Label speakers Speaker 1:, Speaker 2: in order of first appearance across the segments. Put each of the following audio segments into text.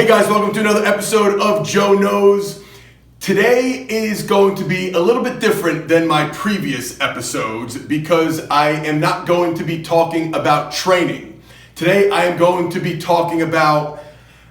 Speaker 1: Hey guys, welcome to another episode of Joe Knows. Today is going to be a little bit different than my previous episodes because I am not going to be talking about training. Today I am going to be talking about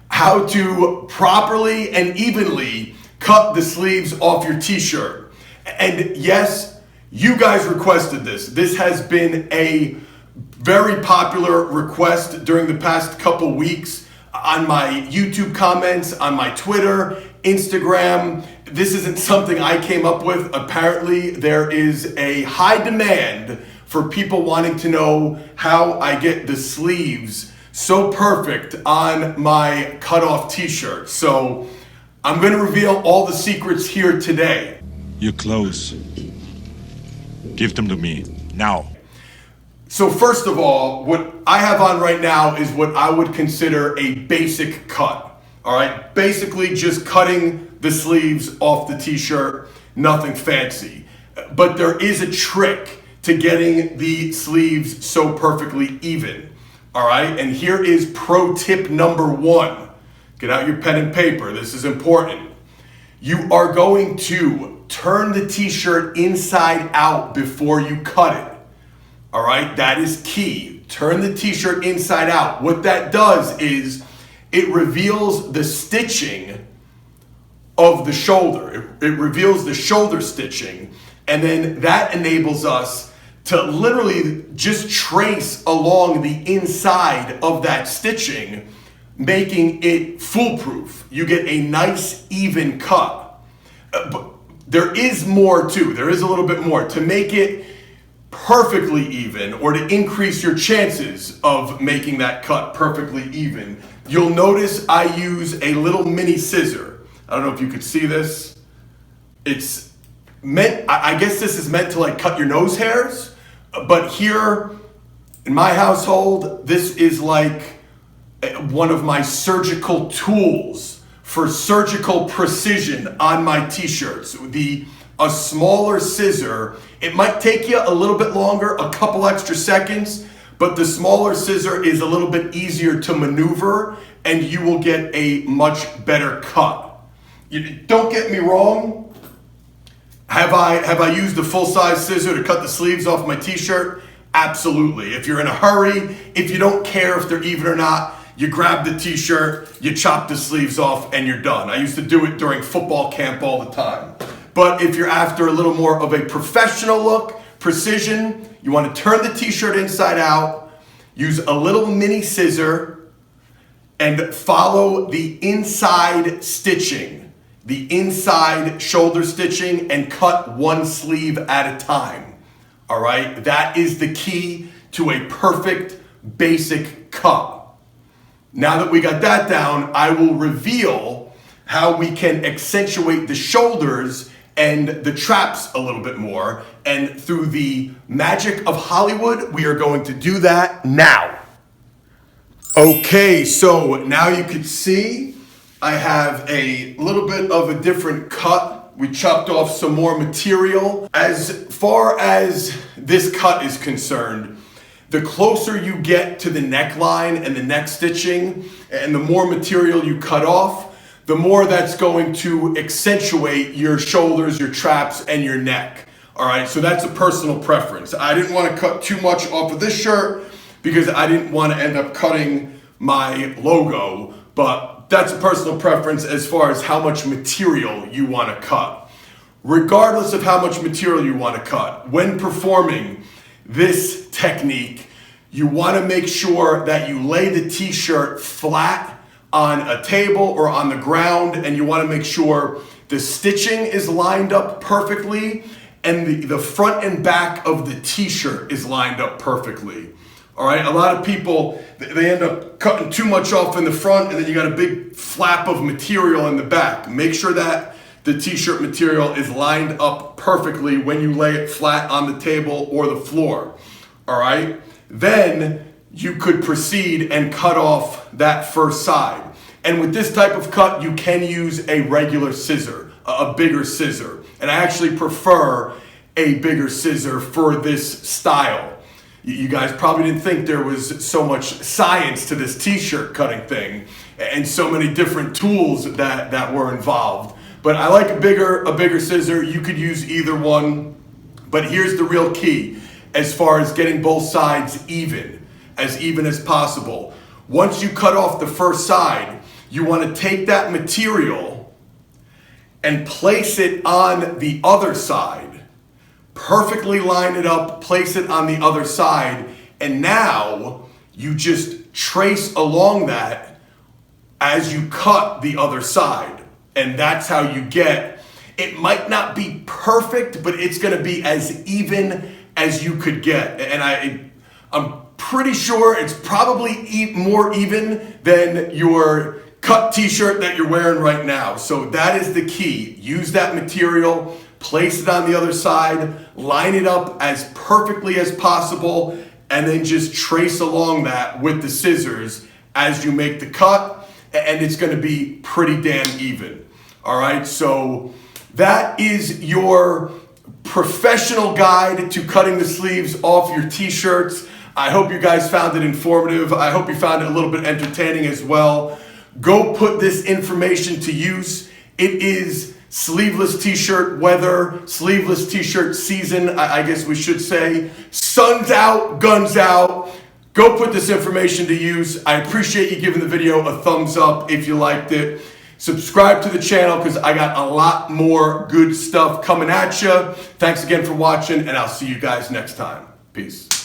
Speaker 1: how to properly and evenly cut the sleeves off your t-shirt. And yes, you guys requested this. This has been a very popular request during the past couple weeks on my YouTube comments, on my Twitter, Instagram. This isn't something I came up with. Apparently, there is a high demand for people wanting to know how I get the sleeves so perfect on my cutoff t-shirt. So I'm going to reveal all the secrets here today.
Speaker 2: Your clothes. Give them to me, now.
Speaker 1: So first of all, what I have on right now is what I would consider a basic cut. All right, basically just cutting the sleeves off the t-shirt, nothing fancy. But there is a trick to getting the sleeves so perfectly even. All right, and here is pro tip number 1. Get out your pen and paper, this is important. You are going to turn the t-shirt inside out before you cut it. All right, that is key. Turn the t-shirt inside out. What that does is it reveals the stitching of the shoulder. It reveals the shoulder stitching, and then that enables us to literally just trace along the inside of that stitching, making it foolproof. You get a nice even cut. But there is more too. There is a little bit more to make it perfectly even, or to increase your chances of making that cut perfectly even. You'll notice I use a little mini scissor. I don't know if you could see this. It's meant, I guess this is meant to like cut your nose hairs, but here in my household, this is like one of my surgical tools for surgical precision on my t-shirts. A smaller scissor, it might take you a little bit longer, a couple extra seconds, but the smaller scissor is a little bit easier to maneuver and you will get a much better cut. Don't get me wrong. Have I used a full-size scissor to cut the sleeves off my t-shirt? Absolutely. If you're in a hurry, if you don't care if they're even or not, you grab the t-shirt, you chop the sleeves off, and you're done. I used to do it during football camp all the time. But if you're after a little more of a professional look, precision, you want to turn the t-shirt inside out, use a little mini scissor, and follow the inside stitching, the inside shoulder stitching, and cut one sleeve at a time. All right, that is the key to a perfect basic cut. Now that we got that down, I will reveal how we can accentuate the shoulders and the traps a little bit more. And through the magic of Hollywood, we are going to do that now. Okay, so now you can see I have a little bit of a different cut. We chopped off some more material. As far as this cut is concerned, the closer you get to the neckline and the neck stitching, and the more material you cut off, the more that's going to accentuate your shoulders, your traps, and your neck. All right, so that's a personal preference. I didn't want to cut too much off of this shirt because I didn't want to end up cutting my logo, but that's a personal preference as far as how much material you want to cut. Regardless of how much material you want to cut, when performing this technique, you want to make sure that you lay the t-shirt flat on a table or on the ground, and you want to make sure the stitching is lined up perfectly and the front and back of the t-shirt is lined up perfectly. All right, a lot of people, they end up cutting too much off in the front and then you got a big flap of material in the back. Make sure that the t-shirt material is lined up perfectly when you lay it flat on the table or the floor. All right, then you could proceed and cut off that first side. And with this type of cut, you can use a regular scissor, a bigger scissor. And I actually prefer a bigger scissor for this style. You guys probably didn't think there was so much science to this t-shirt cutting thing. and so many different tools that were involved. But I like a bigger scissor. You could use either one. But here's the real key as far as getting both sides even as possible. Once you cut off the first side, you want to take that material and place it on the other side. Perfectly line it up, place it on the other side, and now you just trace along that as you cut the other side. And that's how you get, it might not be perfect, but it's going to be as even as you could get. And I'm pretty sure it's probably more even than your cut t-shirt that you're wearing right now. So that is the key. Use that material, place it on the other side, line it up as perfectly as possible, and then just trace along that with the scissors as you make the cut, and it's going to be pretty damn even. All right, so that is your professional guide to cutting the sleeves off your t-shirts. I hope you guys found it informative. I hope you found it a little bit entertaining as well. Go put this information to use. It is sleeveless t-shirt weather, sleeveless t-shirt season, I guess we should say. Sun's out, guns out. Go put this information to use. I appreciate you giving the video a thumbs up if you liked it. Subscribe to the channel because I got a lot more good stuff coming at you. Thanks again for watching, and I'll see you guys next time. Peace.